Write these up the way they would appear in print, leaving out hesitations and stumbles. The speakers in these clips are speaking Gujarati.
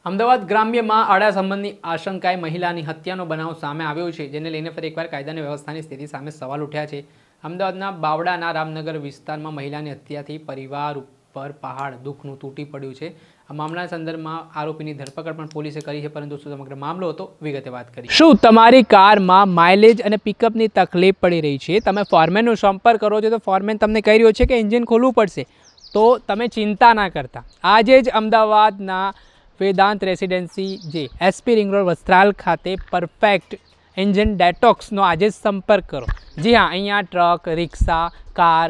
અમદાવાદ ગ્રામ્યમાં આડા સંબંધની આશંકાએ મહિલાની હત્યાનો બનાવ સામે આવ્યો છે, જેને લઈને ફરી એકવાર કાયદા અને વ્યવસ્થાની સ્થિતિ સામે સવાલ ઉઠ્યા છે। અમદાવાદના બાવળાના રામનગર વિસ્તારમાં મહિલાની હત્યાથી પરિવાર ઉપર પહાડ દુઃખનું તૂટી પડ્યું છે। આ મામલાના સંદર્ભમાં આરોપીની ધરપકડ પણ પોલીસે કરી છે, પરંતુ શું સમગ્ર મામલો હતો વિગતે વાત કરી। શું તમારી કારમાં માઇલેજ અને પિકઅપની તકલીફ પડી રહી છે? તમે ફોરમેનનો સંપર્ક કરો છો તો ફોરમેન તમને કહી રહ્યો છે કે એન્જિન ખોલવું પડશે, તો તમે ચિંતા ના કરતા। આજે જ અમદાવાદના વેદાંત રેસિડેન્સી જે એસપી રિંગ રોડ વસ્ત્રાલ ખાતે પરફેક્ટ એન્જિન ડેટોક્સનો આજે જ સંપર્ક કરો। જી હા, અહીંયા ટ્રક, રિક્ષા, કાર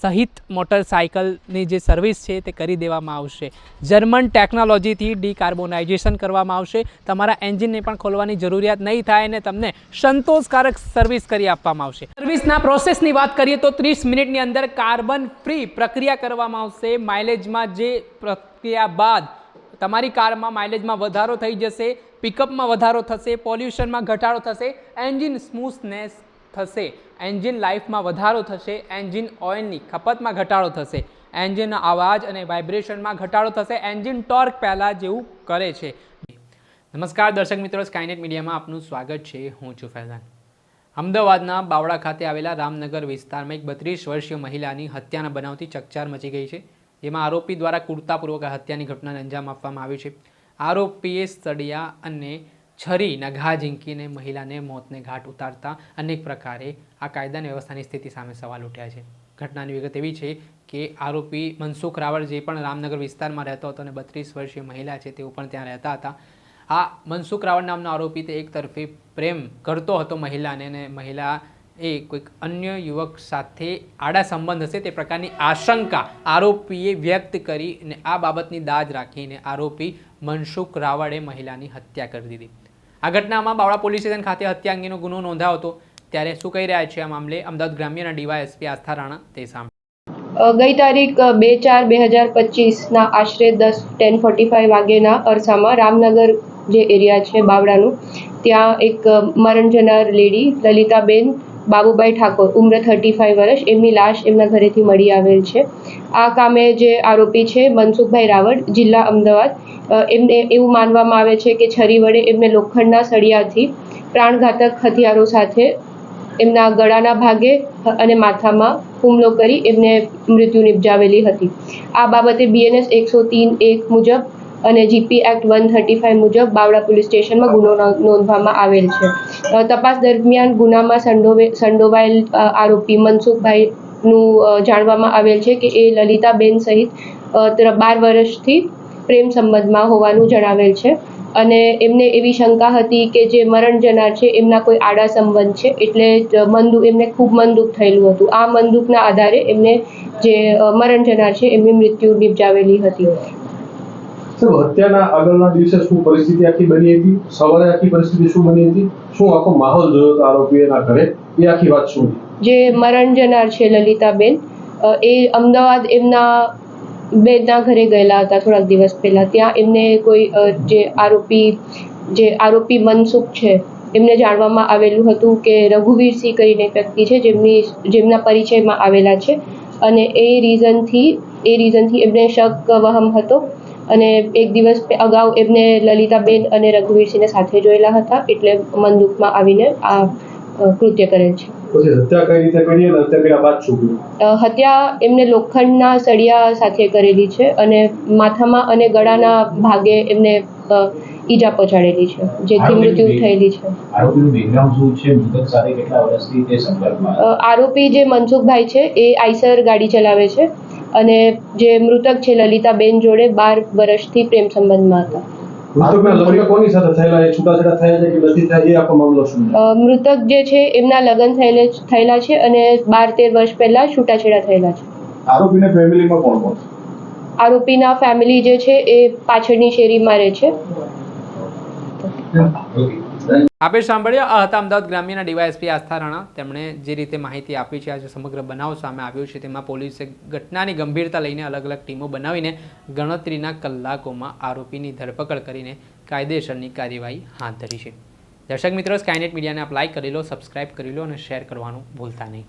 સહિત મોટરસાઇકલની જે સર્વિસ છે તે કરી દેવામાં આવશે। જર્મન ટેકનોલોજીથી ડીકાર્બોનાઇઝેશન કરવામાં આવશે। તમારા એન્જિનને પણ ખોલવાની જરૂરિયાત નહીં થાય અને તમને સંતોષકારક સર્વિસ કરી આપવામાં આવશે। સર્વિસના પ્રોસેસની વાત કરીએ તો 30 મિનિટની અંદર કાર્બન ફ્રી પ્રક્રિયા કરવામાં આવશે। માઇલેજમાં જે પ્રક્રિયા બાદ તમારી કારમાં માઇલેજમાં વધારો થઈ જશે, પિકઅપમાં વધારો થશે, પોલ્યુશનમાં ઘટાડો થશે, એન્જિન સ્મૂથનેસ થશે, એન્જિન લાઈફમાં વધારો થશે, એન્જિન ઓઇલની ખપતમાં ઘટાડો થશે, એન્જિનનો અવાજ અને વાઇબ્રેશનમાં ઘટાડો થશે, એન્જિન ટોર્ક પહેલાં જેવું કરે છે। નમસ્કાર દર્શક મિત્રો, સ્કાયનેટ મીડિયામાં આપનું સ્વાગત છે। હું છું ફૈઝાન। અમદાવાદના બાવળા ખાતે આવેલા રામનગર વિસ્તારમાં એક 32 વર્ષીય મહિલાની હત્યાના બનાવથી ચકચાર મચી ગઈ છે, જેમાં આરોપી દ્વારા ક્રૂરતાપૂર્વક હત્યાની ઘટનાને અંજામ આપવામાં આવ્યું છે। આરોપીએ સળિયા અને છરીના ઘા ઝીંકીને મહિલાને મોતને ઘાટ ઉતારતા અનેક પ્રકારે આ કાયદા અને વ્યવસ્થાની સ્થિતિ સામે સવાલ ઉઠ્યા છે। ઘટનાની વિગત એવી છે કે આરોપી મનસુખ રાવળ જે પણ રામનગર વિસ્તારમાં રહેતો હતો અને 32 વર્ષીય મહિલા છે તેઓ પણ ત્યાં રહેતા હતા। આ મનસુખ રાવળ નામનો આરોપી તે એક તરફી પ્રેમ કરતો હતો મહિલાને, અને મહિલા એ કોઈક અન્ય યુવક સાથે આડા સંબંધ હશે તે પ્રકારની આશંકા આરોપીએ વ્યક્ત કરી અને આ બાબતની દાજ રાખીને આરોપી મનસુખ રાવળે મહિલાની હત્યા કરી દીધી। આ ઘટનામાં બાવળા પોલીસ સ્ટેશન ખાતે હત્યા અંગેનો ગુનો નોંધાયો હતો। ત્યારે શું કહી રહ્યા છે આ મામલે અમદાવાદ ગ્રામ્યના ડીવાયએસપી આસ્થા રાણા, તે સાંભળો। ગઈ તારીખ 2/4/2025ના આશરે 10:45 વાગ્યેના અરસામાં રામનગર જે એરિયા છે બાવળાનું, ત્યાં એક મરણ જનાર લેડી લલિતાબેન બાબુભાઈ ઠાકોર ઉંમર 35 વર્ષ, એમની લાશ એમના ઘરેથી મળી આવેલ છે। આ કામે જે આરોપી છે મનસુખભાઈ રાવળ, જિલ્લા અમદાવાદ, એમને એવું માનવામાં આવે છે કે છરી વડે એમને લોખંડના સળિયાથી પ્રાણઘાતક હથિયારો સાથે એમના ગળાના ભાગે અને માથામાં હુમલો કરી એમને મૃત્યુ નિપજાવેલી હતી। આ બાબતે BNS 103(1) મુજબ અને GP એક્ટ 135 મુજબ બાવળા પોલીસ સ્ટેશનમાં ગુનો નોંધવામાં આવેલ છે। તપાસ દરમિયાન ગુનામાં સંડોવાયેલ આરોપી મનસુખભાઈનું જાણવામાં આવેલ છે કે એ લલિતાબેન સહિત 12 વર્ષથી પ્રેમ સંબંધમાં હોવાનું જણાવેલ છે, અને એમને એવી શંકા હતી કે જે મરણ જનાર છે એમના કોઈ આડા સંબંધ છે, એટલે એમને ખૂબ મન દુઃખ થયેલું હતું। આ મન દુઃખના આધારે એમને જે મરણ જનાર છે એમની મૃત્યુ નિપજાવેલી હતી। હત્યાના આગળના દિવસે શું પરિસ્થિતિ આખી બની હતી? સવારે આખી પરિસ્થિતિ શું બની હતી? શું આખો માહોલ જોયો હતો આરોપીના ઘરે? એ આખી વાત શું? જે મરણ જનાર છે લલિતાબેન, એ અમદાવાદ એમના બેનના ઘરે ગયેલા હતા થોડાક દિવસ પહેલા। ત્યાં એમને કોઈ જે આરોપી મનસુખ છે એમને જાણવામાં આવેલું હતું કે રઘુવીરસિંહ કરીને વ્યક્તિ છે જેમના પરિચયમાં આવેલા છે, અને એ રીઝનથી એમને શક વહમ હતો, અને એક દિવસ અગાઉ એમને લલિતાબેન અને રઘુવીરસિંહને સાથે જોયેલા હતા, એટલે મન દુઃખમાં આવીને આ કૃત્ય કરેલ છે। હત્યા કઈ રીતે કરી અને હત્યા કર્યા બાદ શું કર્યું? હત્યા એમને લોખંડના સળિયા સાથે કરેલી છે, અને માથામાં અને ગળાના ભાગે એમને ઈજા પહોંચાડેલી છે, જેથી મૃત્યુ થયેલી છે। આરોપીનું બેકગ્રાઉન્ડ શું છે? મૃતક સાથે કેટલા વર્ષથી તે સંપર્કમાં? આરોપી જે મનસુખભાઈ છે એ આઈસર ગાડી ચલાવે છે, અને જે મૃતક છે લલિતાબેન જોડે 12 વર્ષથી પ્રેમ સંબંધમાં હતા। મૃતકના લગ્ન કોની સાથે થયેલા? એ છૂટાછેડા થયા છે કે નથી થયા? એ આખો મામલો શું? મૃતક જે છે એમના લગ્ન થયેલા છે, અને 12-13 વર્ષ પહેલા છૂટાછેડા થયેલા છે। આરોપીના ફેમિલીમાં કોણ કોણ? આરોપીના ફેમિલી જે છે એ પાછળની શેરીમાં રહે છે। આપે સાંભળ્યા, આ હતા અમદાવાદ ગ્રામ્યના ડીવાયએસપી આસ્થા રાણા। તેમણે જે રીતે માહિતી આપી છે, આજે સમગ્ર બનાવ સામે આવ્યો છે, તેમાં પોલીસે ઘટનાની ગંભીરતા લઈને અલગ અલગ ટીમો બનાવીને ગણતરીના કલાકોમાં આરોપીની ધરપકડ કરીને કાયદેસરની કાર્યવાહી હાથ ધરી છે। દર્શક મિત્રો, સ્કાયનેટ મીડિયાને આપ લાઈક કરી લો, સબસ્ક્રાઇબ કરી લો અને શેર કરવાનું ભૂલતા નહીં।